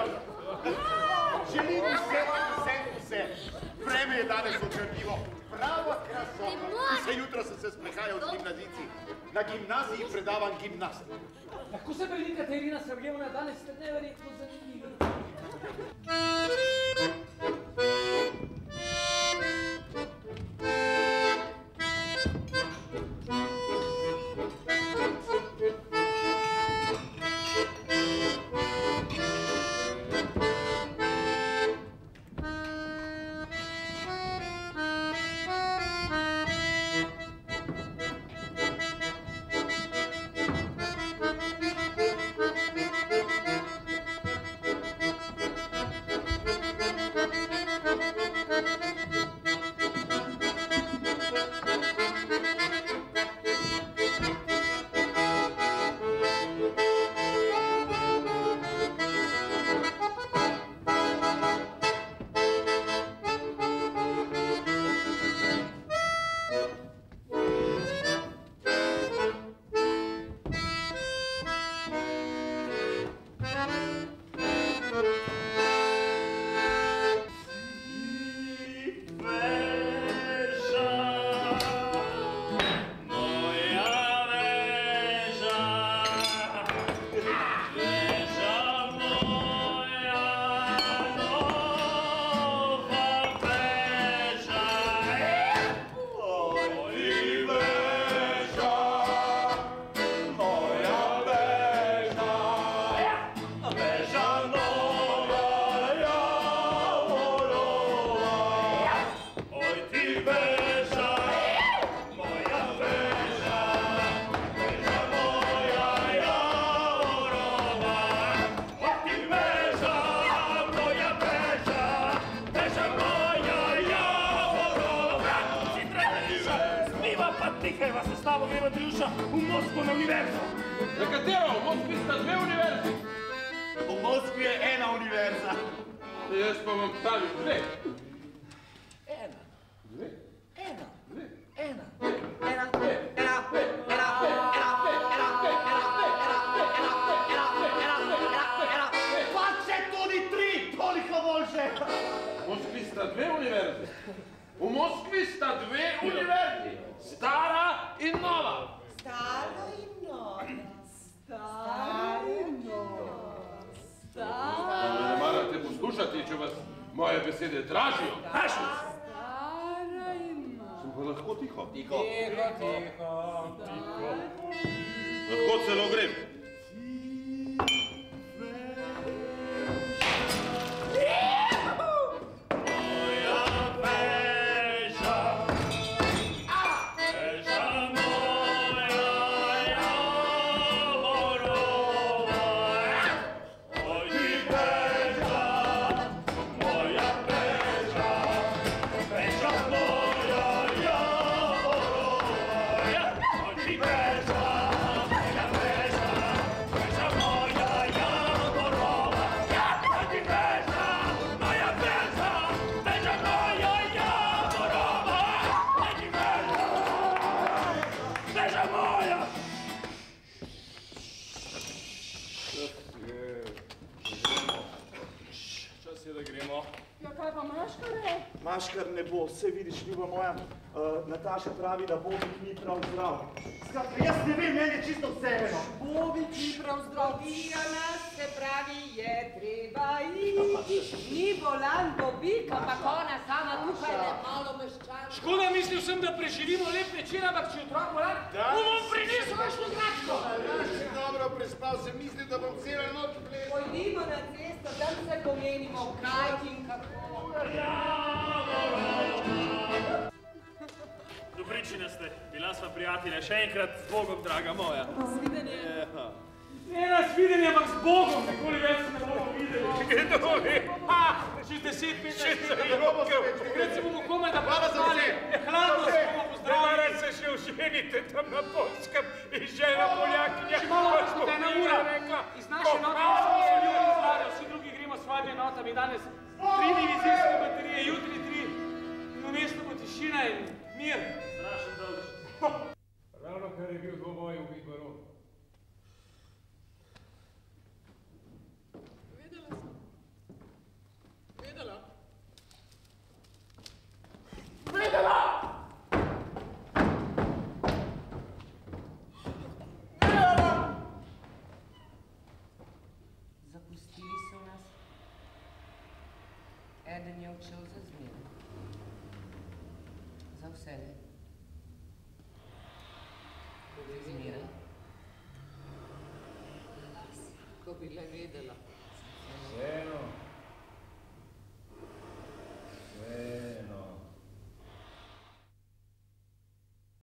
pravda. Želim vse. Vreme je danes očarljivo. Prava krasota. Vse jutro sem se sprehajal z gimnazijci. Na gimnaziji predavam gimnastiko. Lahko se prelikate, Irina Sergejevna, danes ste neverjetno zanimivi. Maškar ne bo, vse vidiš, ljuba moja, Nataša pravi, da Bobik ni prav zdrav. Skratka, jaz ne vem, meni je čisto vseeno. Bobik ni prav zdrav. Dijana, se pravi, je treba iti. Ni bolan Bobik, ampak ona sama tukaj le malo meščana. Škoda, mislil sem, da preživimo lep večer, ampak če je otrok bolan, mu bom prinesel kakšno zračko. Če dobro prespal, sem mislil, da bom celo noč plesal. Pojdimo na cesto, tam se pomenimo, kaj in kako. Dobričina ste, bila sva prijatelja, še enkrat z Bogom, draga moja. Svidenje. Ne na svidenje, ampak z Bogom, nekoli več se ne bomo videli. Kdo ve? Čez 10-15 rokov. Takrat se bomo komaj da poznali. Hladno se bomo pozdravili. Nemara se še oženite tam na Poljskem in žena Poljakinja. Še malo vrstite, ena ura. Iz naše note smo se ljudi izvarajo, vsi drugi gremo s svojimi notami. Danes 3 divizijske baterije, jutri 3. In vmesno bo tišina in mir. Strašen dolž. Ravno kar je bil dvoboj ubit baron. Vedela sem. odšel za zmeraj. Za vselej. Za zmeraj. Ko bi le vedela. Vseeno.